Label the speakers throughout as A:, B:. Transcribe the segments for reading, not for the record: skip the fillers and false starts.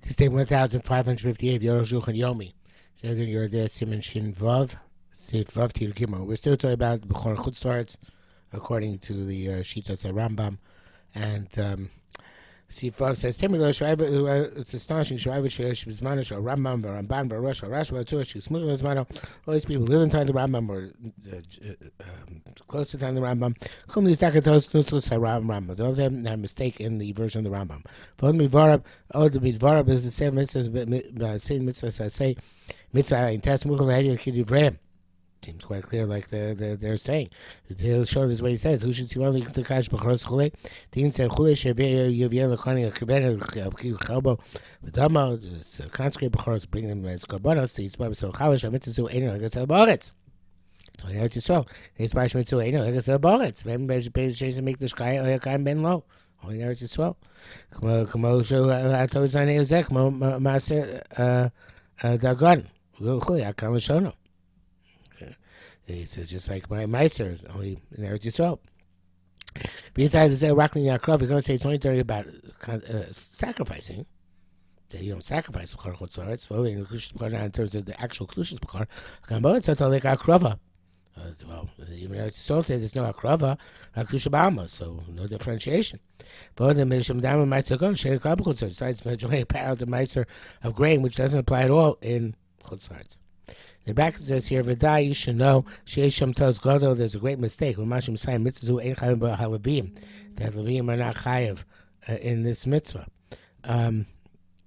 A: This day 1558, the Arukh HaShulchan Yomi. So you're there, Simon Shin Vav, Seif Vav Tir Gimel. We're still talking about Bechor Chutzlaretz, according to the Shitas Rambam. And Seif Vav says, it's astonishing. Rambam, Ramban, Rosh, Rash, all these people live in time the Rambam or close to time the Rambam. All of them have a mistake in the version of the Rambam. The Midvarab is the same mitzvahs, I say, mitzvah in test muchal. Seems quite clear, like they're saying. They'll show this way he says. Who should see only the kash b'choros chule? Dean said chule shever yuvien lekani akibene chelbo v'dama. It's consecrate b'choros, bring them as korbanos to Yisrael. So chalish amitzah eino egetzel ba'aretz. So in Eretz Yisrael, they spash mitzvah eino egetzel ba'aretz. V'hem beis make the shkai oyakayim ben lo. Only in Eretz Yisrael. Kmo shu ato zanei uzek kmo maaser dagon. Chule akan l'shono. He says, just like my Meiser is only in Eretz Yisrael. Besides, the Rakli Yaakov, we're going to say it's only talking about sacrificing. That you don't sacrifice B'chor Chutzlaretz. Well, in terms of the actual Klushas B'chor, it's not like Akrava. Well, even Eretz Yisrael, there's no Akrava, like Klusha B'alma, so no differentiation. But the Misham Dama Meiser Gon, Shei Klab Chutzlaretz. Besides, the parallel to Meiser of grain, which doesn't apply at all in Chutzlaretz. The bracket says here, V'dai, you should know, Sheisham Tos Godo, there's a great mistake. When Mashim Sayim Mitzvah, Ein Chayav B'Halavim, that Levim are not Chayav in this mitzvah. Ve'en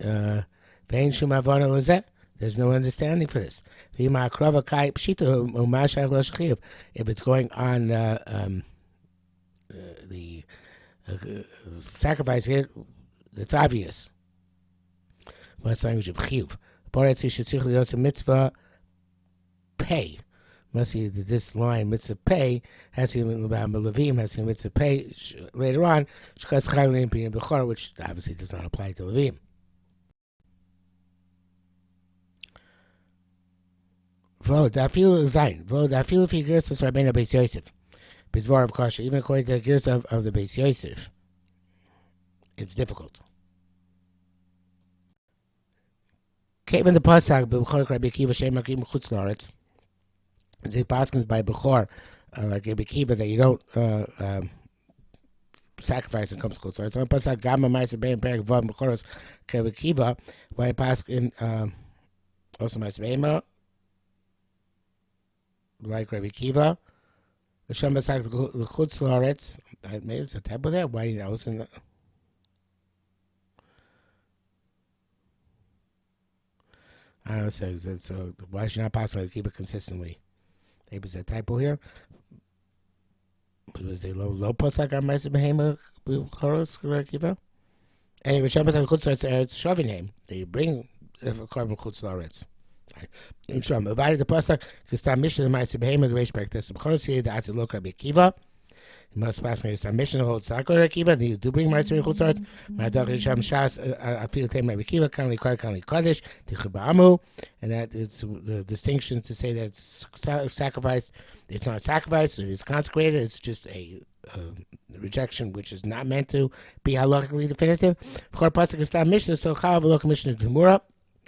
A: Shum Avona Lezet, there's no understanding for this. V'ima Akrava Kai Pshita, Umashach Lo Shechiv, if it's going on the sacrifice here, it's obvious. What's language of Chiv? Boretz Yishitzich Lios a mitzvah, pay. Must see that this line mitzvah pay has to be about Levim, has to be mitzvah pay later on, which obviously does not apply to Levim. V'dafil fi girsas Rabbeinu Beis Yosef, b'dvar of Kasha, even according to the girs of the Beis Yosef, it's difficult. Kevin the Pasuk b'Bechor Rabbi Akiva Shem Makim Chutzlaretz. The Paskins by Bechor, like Rabbi Akiva, that you don't sacrifice and comes close. So it's on Pasuk Gamma Ma'aser Bein Perek Vav Bechoros Rabbi Akiva. Why Paskin also Ma'aser Bein like Rabbi Akiva. The Shem Pasak the Chutzlaretz. Maybe it's a typo there. Why you know? I don't know, so why should not possible to keep it consistently? Maybe it's a typo here. But was a low posak on Meiser Behema Choros Kiva? Anyway, Shabbos and Chutzlaretz Eretz Shavin name. They bring the carbon Chutzlaretz. In Shom, divided the posak Kistam Mishnah Meiser Behema the Reish Practice of Choros here the Asir Lok Rabbi Akiva. You must pass me a mission to hold Sakor Akiva. You do bring Meiser in Chutzlaretz. My daughter Sham Shas, I feel the Rabbi Akiva, Kanli Kar, Kanli Kodesh, Tichubamu, and that it's the distinction to say that it's sacrifice. It's not sacrifice, it is consecrated. It's just a rejection which is not meant to be halachically definitive. B'chor pasuk is Stam Mishnah, so Chalav Elok Mishnah Gemura.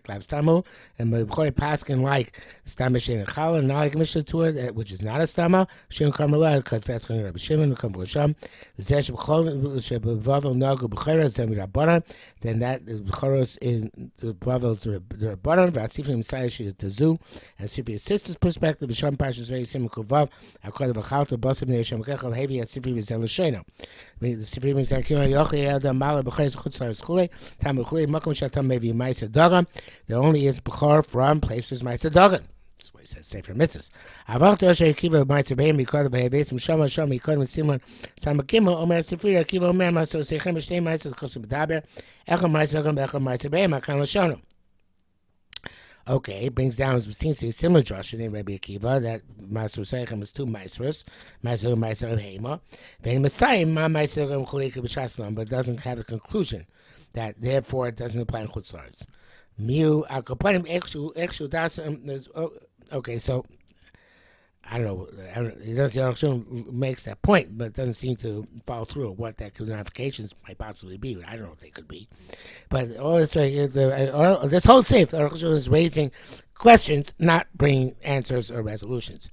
A: Stamu, and B'chor Paskin like Stam Mishnah and Chalav, not like Mishnah Torah, which is not a Stama. Shem Karmela, because that's going to Rabbi Shimon who come for Sham. Zesh B'chol Shebavel Nagu B'chera Zemi Rabbanan. Then that B'choros in the Bavel's the Rabbanan. V'asifim Messiah She the Zu, and Sifi sister's perspective. B'Sham Pashas Very Sim Kuvav. Akol B'chalto Basim Neisham Kechav Hevi Asifi V'Zel Shena. The Sifi means that Kira Yochi Adam Mala B'Chez Chutzlaretz Chule Tam Chule Makom Shatam Mevi Ma'aser Dagan. There only is B'chor from places Ma'aser Dagan. That's what he says, Sefer Mitzvahs. Avach to Asher Akiva Ma'aser Beim Yikod Be'Besim Shama Shama Yikod Simon Samakimo Omer Sefira Akiva Omer Ma'aser Sechem Shnei Ma'aser Chosim B'Daber Echad Ma'aser Dagan Be'echad Ma'aser Beim Akan L'Shono. Okay, it brings down, as we've seen, a similar drasha in Rabbi Akiva, that Ma'aser Sechem is two Ma'aseros, Ma'aser of Hema. Ve'en Messiah Ma Ma'aser Dagan Cholika B'Shaslam, but it doesn't have the conclusion that therefore it doesn't apply in Chutzlaretz. Miu Akopanim Ekshu Das. Okay, so I don't know. It doesn't. Arukh HaShulchan makes that point, but it doesn't seem to follow through on what that ramifications might possibly be. I don't know what they could be. But all this, this whole safe, Arukh HaShulchan is raising questions, not bringing answers or resolutions.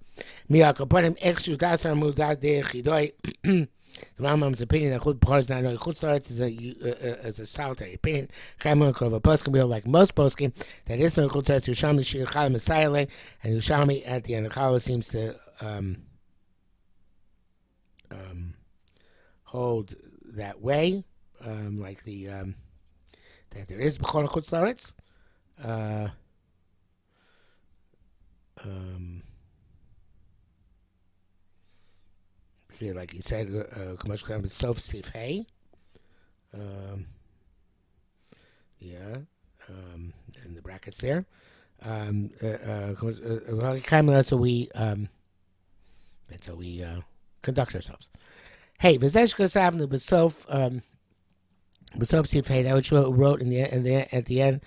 A: The Rambam's opinion that Chut B'chor is not Chut starts is a solitary opinion. Kaimon Krova Poskim, we like most Poskim, that is no Chut starts Yerushalmi Shir Chal Messiah, and Yerushalmi at the end of Chala seems to hold that way, like the that there is B'chor Chut starts. Like he said, commercial company Sof Sif Hey. Yeah, in the brackets there. That's how we conduct ourselves. Hey, V'zesh Kosavnu B'Sof Sif Hey. That which wrote at the end.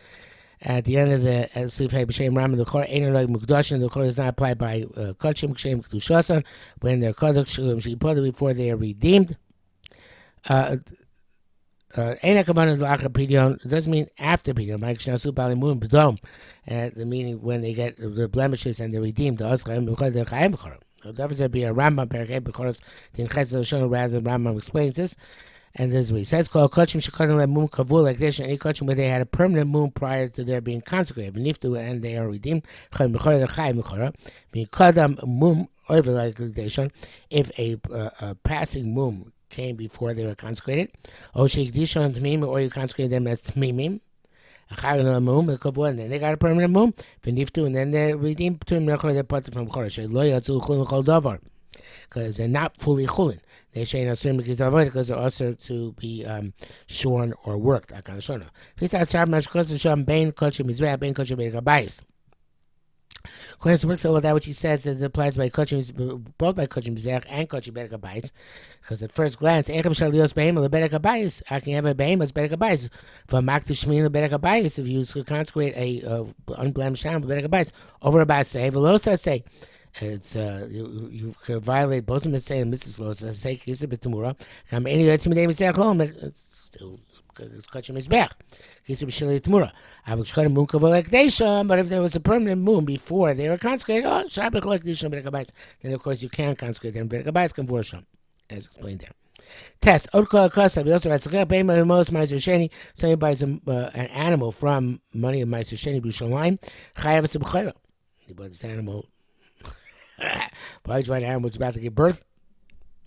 A: At the end of the Sifhei B'Shem Ram, the Chor Ein Eloi Mukdashin. The Chor is not applied by Kachim B'Shem Kedushasan when they're Kaduk before they are redeemed. Ein HaKavanah L'Achar Pidyon doesn't mean after Pidyon. Mike Shnasu Balimun B'Dom, the meaning when they get the blemishes and they're redeemed. The Oschaim B'Chor the Chaim B'Chor. So there be a Rambam Perkei B'Choros Din Ches L'Shon rather than Rambam explains this. And this is what he says, called Kachim Shekazim Moon Kavul, like this, any Kachim where they had a permanent moon prior to their being consecrated. Beniftu, and they are redeemed. Being Kadam Moon over like this, if a passing moon came before they were consecrated, or Shekdishon Tmim, or you consecrated them as Tmimim. And then they got a permanent moon. Beniftu, and then they're redeemed to him, they're parted from Chorah. Because they're not fully chulin. They say because they're also to be shorn or worked. According to works out that which he says it applies by both by Kachim Zech and Kachim Berek Habayis. Because at first glance, Echav Shalios Behema LeBerek Habayis, I can have a Behemas Berek Habayis. From Makdish Shmin LeBerek Habayis, if you consecrate a unblemished town LeBerek Habayis, over about say, Velosa say. It's you can violate both of them and Mrs. Laws and say kiss a bit tomorrow. Come any it's still it's catching his back. Kiss a bit tomorrow. I was going to moon cover like they but if there was a permanent moon before they were consecrated, Shabbat like this, then of course you can't consecrate them. Berekabayis can worship, as explained there. Test. We also write somebody buys an animal from money of Meiser Sheni B'Shalayim. Chayav it's a b'chayra. He bought this animal. Why would you buy an animal that's about to give birth?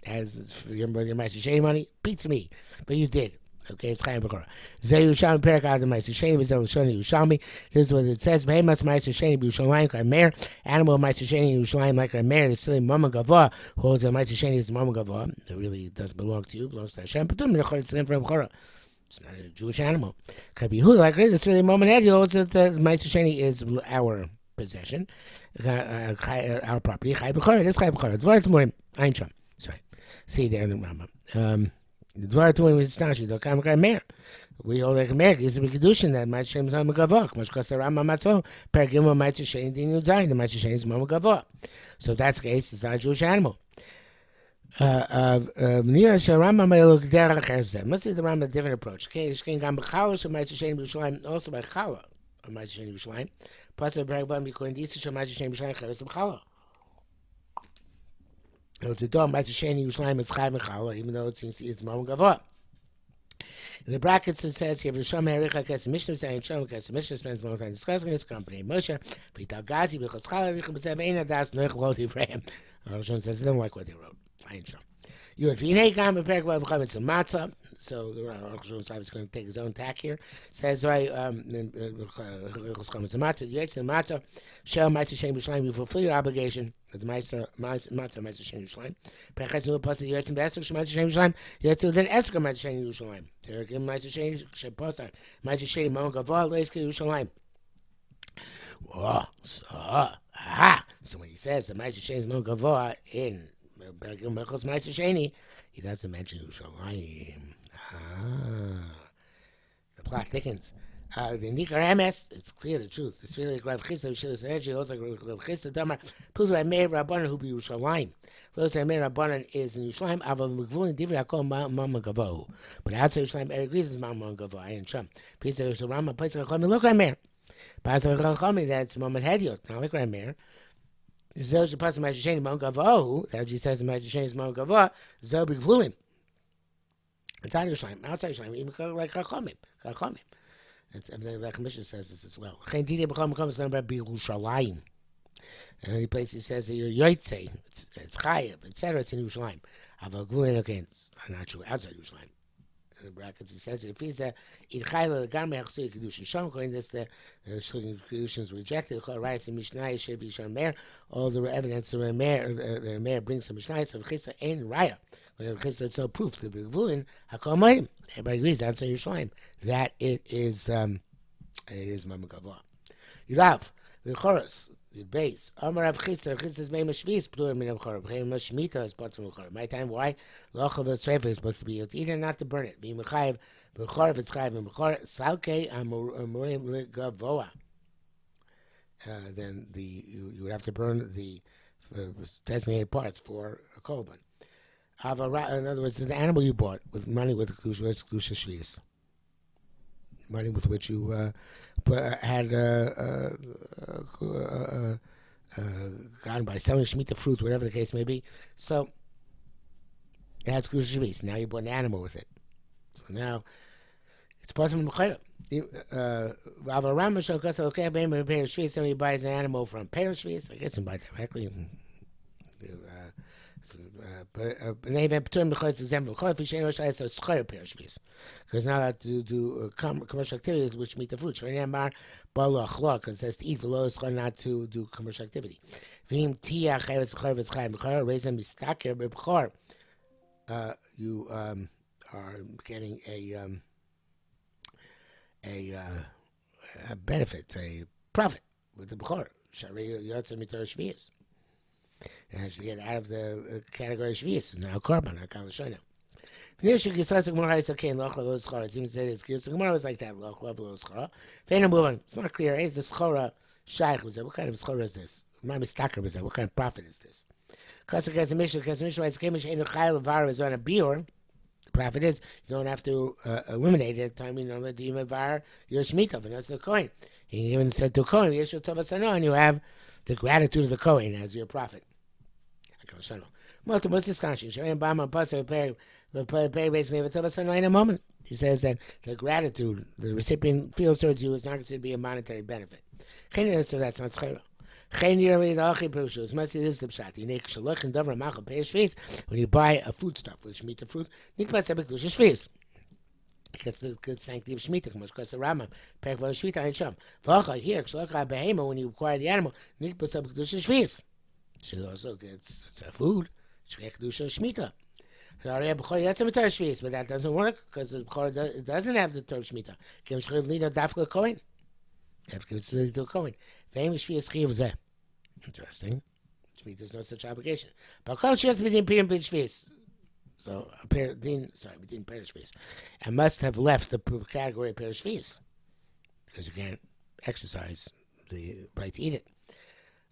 A: As your Meiser Sheni money, beats me, but you did. Okay, it's Chaim B'Chora. Zeh Yerushalmi Perek Ad Meiser Sheni V'Zeh L'Shoni Yerushalmi. This is what it says. Behemas Meiser Sheni B'Yerushalayim K'Rei Meir. Animal Meiser Sheni Yerushalayim like K'Rei Meir. The silly Mama Gavah who holds that Meiser Sheni is Mama Gavah. It really does belong to you. It belongs to Hashem. But it's not a Jewish animal. K'Rei Yehuda like it. The silly Mama Nedi holds that the Meiser Sheni is our possession, our property. Chaim B'Chora. This Chaim B'Chora. Dvar T'murim. Ein Sham. Sorry. See there in the Rambam. The Dvar T'murim is astonishing. The Kam K'Rei Meir. We hold like America is a Kedushin that Meiser Sheni is Mama Gavah. Much cost the Rambam Matzon. Per Gimel Meiser Sheni Din Yudayin. The Meiser Sheni is Mama Gavah. So if that's the case, it's not a Jewish animal. Near Rambam Meluk Derech Erzeh. Must be the Rambam a different approach. Okay, it's going to be Chala of Meiser Sheni B'Yerushalayim, also by Chala of Meiser Sheni B'Yerushalayim. Plus of Bergbam because these are Meiser Sheni B'Yerushalayim Cheres of Chala. It's a dog Meiser Sheni B'Yerushalayim is Chaim and Chala, even though it seems it's Mama Gavah. In the brackets it says here, Rishon Arukh HaKesem Mishnah saying Rishon HaKesem Mishnah spends a long time discussing this company. Moshe, Vital Gazi, Because Chala Arukh HaBezev Ein Adas Noich Lo Divrei. Rishon says they don't like what they wrote. Fine, sure. You had Vinei Gam Perek Vav Chaim. It's a matzah. So the Arukh HaShulchan is going to take his own tack here. Says right, it's a matzah. You ate the matzah. Shel Meiser Sheni B'Yerushalayim. You fulfill your obligation. The matzah Meiser Sheni B'Yerushalayim. Perek New Pasuk. You ate the Esrog Meiser Sheni B'Yerushalayim. You ate the Esrog Meiser Sheni B'Yerushalayim. There again, Meiser Sheni Pasuk. Meiser Sheni Mama Gavah Leiske Yerushalayim. So when he says the Meiser Sheni is Mama Gavah in Mechos Meiser Sheni, he doesn't mention Yerushalayim. The plot thickens. The Nikar Emes, it's clear the truth. It's really Rav Chisda Shilus Energy, also Rav Chisda Damar, Puz Meir Rabbanan who be Yerushalayim. Those Meir Rabbanan is in Yerushalayim, Aval Mekvulin Divri Hakol Mama Gavohu. But outside Yerushalayim, Eric Reason is Mama Gavohu. I ain't Sham. Pisa Yerushalayim, Pisa Chachami, look Rav Meir. Pisa Chachami, that's Mama Hediot, not like Rav Meir. Zel Shapasa Mashasheni Mama Gavohu, that she says Mashasheni is Mama Gavohu, Zel Begvulin. Inside Yerushalayim, outside Yerushalayim, even like Chachamim. The commission says this as well. And any place he says that you're Yoitze, it's Chayev, etc. It's in Yerushalayim. It's not true, outside Yerushalayim. In the brackets he says, if he's a Idchayla, the Garme Hachsui Kedushin Shom, according to this, the Kedushin is rejected. The rights in Mishnah, Shebi Shon Meir, all the evidence the Meir brings to Mishnah, so Chisa ain't Raya. It's no proof to be Gvulin. Hakomayim. Everybody agrees that's in Yerushalayim that it is Mama Gavoh. Yulav the chorus the base. Amar Rav Chisda. Chisda's name is Shvis. Plural min of chorus. Chem Shmita is part from chorus. My time why lochav tzreifa is supposed to be it's either not to burn it. Be mechayev b'chorus it's chayev b'chorus salkei amurim legavoa. Then you would have to burn the designated parts for a korban. In other words, the animal you bought with money with Kedusha Shvius, money with which you had gotten by selling Shemitah fruit, whatever the case may be. So it has Kedusha Shvius. Now you bought an animal with it. So now it's part of the Mechayah. Somebody buys an animal from Peir Shvius. I guess you can buy it directly. Because now that to do commercial activities which meet the fruit. Because it says to eat below is not to do commercial activity. You are getting a benefit, a profit with the b'chor. And I should get out of the category of Shvius, and now Korban, I can't show now. It seems that it's Gemara was like that. It's not clear. Is the schora shaykh? What kind of schora is this? What kind of profit is this? Because the mission writes, the profit is you don't have to eliminate it at the time you know the Dimavar, your Shemitah, and that's the coin. He even said to Kohen, and you have the gratitude of the Kohen as your profit. Most astonishing. In a moment, he says that the gratitude the recipient feels towards you is not considered to be a monetary benefit. So that's not schera. When you buy a foodstuff with Shemitah fruit, it gets the good sanctity of Shemitah, because the Rambam, here, when you acquire the animal, she also gets a food. But that doesn't work because the Bechor doesn't have the term Shemitah. You have to give it to a Kohen. Interesting. There's no such obligation. But she has to be in Shvius. So, between Shvius. And must have left the category of Shvius. Because you can't exercise the right to eat it.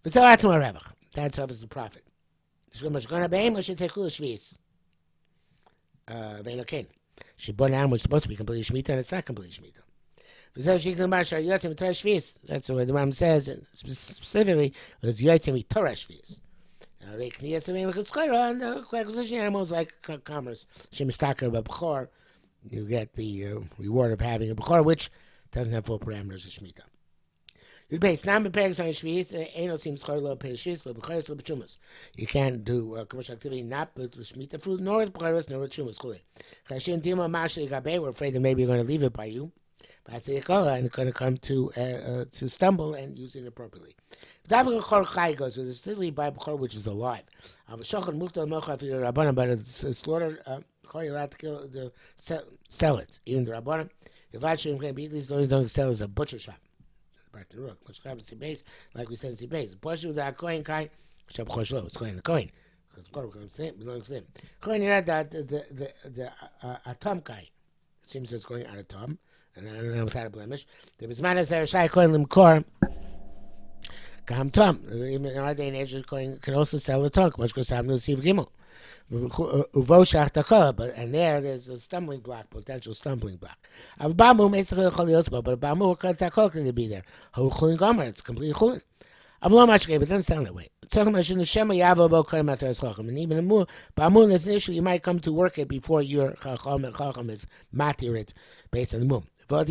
A: But so that's more Rebach. That's how it's the profit. She bought an animal which is supposed to be completely Shemitah, and it's not completely Shemitah. That's the way the Ram says, specifically, it was Yotzim Torah Shvius. And the acquisition animals like commerce, Shemistaka, but Bechor, you get the reward of having a Bechor, which doesn't have full parameters of Shemitah. You can't do commercial activity not with Shemitah fruit, nor with B'charos, nor with Shumas. We're afraid that maybe you're going to leave it by you. And it's going to come to stumble and use it inappropriately. But it's literally by B'chor, which is alive. But it's slaughtered, you're allowed to kill sell it. Even the Rabbanim, if I shouldn't be at least the only thing to sell is a butcher shop. Like we said in Sibes. The portion of the Kohen Kai, it's going in the Kohen. Because the belongs to him. Kohen, you had the Atom Kai. It seems it's going out of Tom. and without a blemish. There was matters that are shy coin limkor. Gam tom. In our day and age, can also sell the tongue. Much goes to see gimel. And there's a stumbling block, potential stumbling block. But a bamu can be there. It's completely chulin. But it doesn't sound that way. And even in bamu, there's an issue. You might come to work it before your chacham is matir it based on the moon. Also,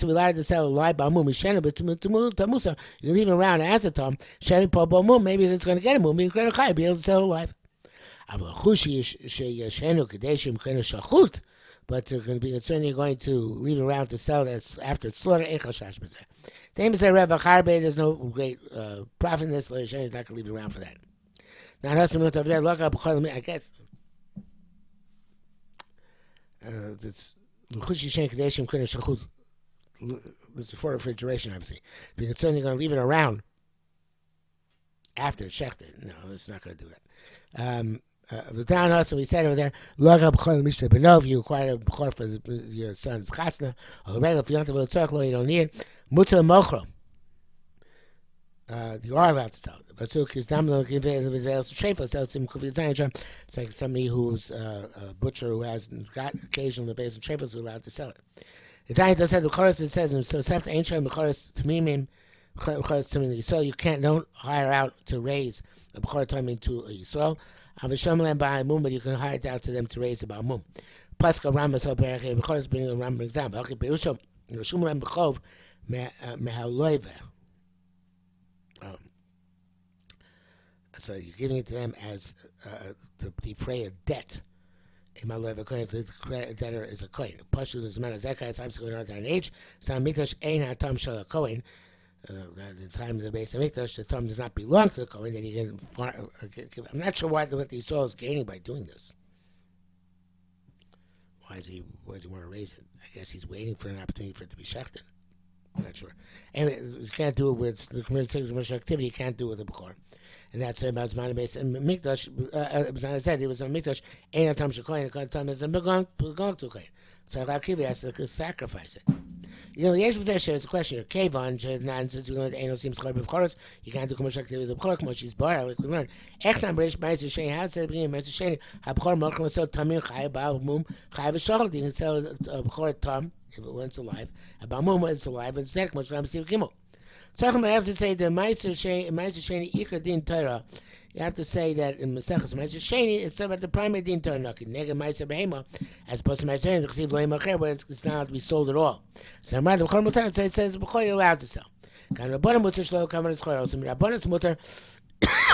A: we allowed to sell a live bamum. You leave it around as a tom. Maybe it's going to get a mum. Be able to sell it live. But it's going to be concerned you're going to leave it around to sell it after it's slaughtered. There's no great profit in this. He's not going to leave it around for that. Now, I guess it's. This is before refrigeration, obviously. Be concerned you're going to leave it around after it's shechted. No, it's not going to do that. The town also, we said over there, if you acquire a b'chor for your son's chasna, or the regular, if you don't have a you don't need it. Mutzah mochro. You are allowed to sell it. It's like somebody who's a butcher who has got occasionally the base of trefas who's allowed to sell it. The Tanya said the chorus it says so seft ain't showing the chorus tamimim chorus tamimim Yisrael. You don't hire out to raise a b'chor tamim to a Yisrael. Avishamalam ba'amum, but you can hire it out to them to raise a ba'amum. Paska Rambam so berachei b'chor is bringing a Rambam example. Okay, Berusham Shumalam b'chov mehaloive. So you're giving it to them as to defray a debt. According to the debtor is a coin. Pashut is a man of zakah. It's obviously going on at an age. So mikdash ein hatam shel a coin. At the time of the base of mikdash, the thumb does not belong to the coin. Then you can. I'm not sure what the Yisrael is gaining by doing this. Why does he want to raise it? I guess he's waiting for an opportunity for it to be shechted. I'm not sure. Anyway, you can't do it with the commercial activity. You can't do it with a b'chor. And that's about Zman base. And Mikdash, as I said, it was a Mikdash, ain't a Tam Shekoyin, the time is a belong to Koyin. So Rakivi has to sacrifice it. You know, the Yesh B'Zeh is a question of Kevon, since we learned Eino seems Chor B'Choros, you can't do commercial activity with the B'chor, Moshi's Bar, like we learned. Echtam B'Reish B'Ais Yishen, how said the beginning, Meister Sheni, HaB'chor Mochel, sell Tamim, Chai, Ba'al, Mum, Chai, V'Shachal, you can sell a B'chor Tam, if it went alive, a Ba'al when it's alive, and it's neck, Moshe Ram Siv Gimel. So I have to say the Meister Sheni Iker Din Torah. You have to say that in Maseches Meister Sheni it's about the primary Din Torah Naki Nega Meister Behema as opposed to Meister Sheni the Chesiv Loim Acher where it's not to be sold at all. So I'm right the B'chor Mutar it says B'chor you're allowed to sell. Kan Rabbanan Mutar Shlo Kavan is Chor also Rabbanan's Mutar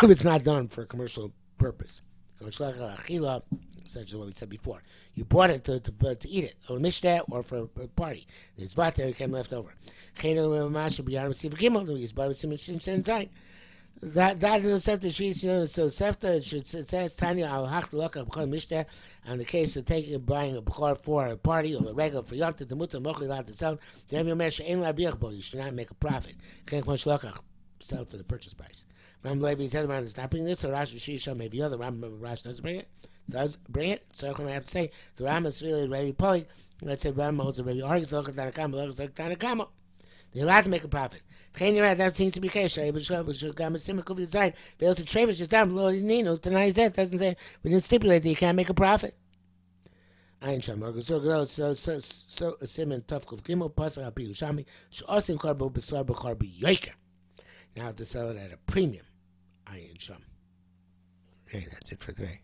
A: if it's not done for a commercial purpose. Such as what we said before. You bought it to eat it, or mishteh, or for a party. There's bought there, it came left over. That is the Sefta, so Sefta, it says, Tanya, al hach l'okah b'chor mishteh, on the case of buying a b'chor for a party, or a regular for yonta, the mutzah mochli allowed to sell, you should not make a profit. Sell it for the purchase price. Ram Levi said the man is not bringing this, or Rashi Shisha, maybe other Ram Rash doesn't bring it. Does bring it. So I have to say the Ram is really Rabbi Poli. Let's say Ram holds a Rabbi Argus like Tanakama. They're allowed to make a profit. That seems to be case. But Simon could be designed. But also Travis just down below Nino. Tonight that doesn't say we didn't stipulate that you can't make a profit. Ein Sham Argus so Simon Tufkov Gimel Pasal Api Ushami Shosim Karbo Besar B'Charbi Yoiker. Now to sell it at a premium. Ein Sham. Okay, that's it for today.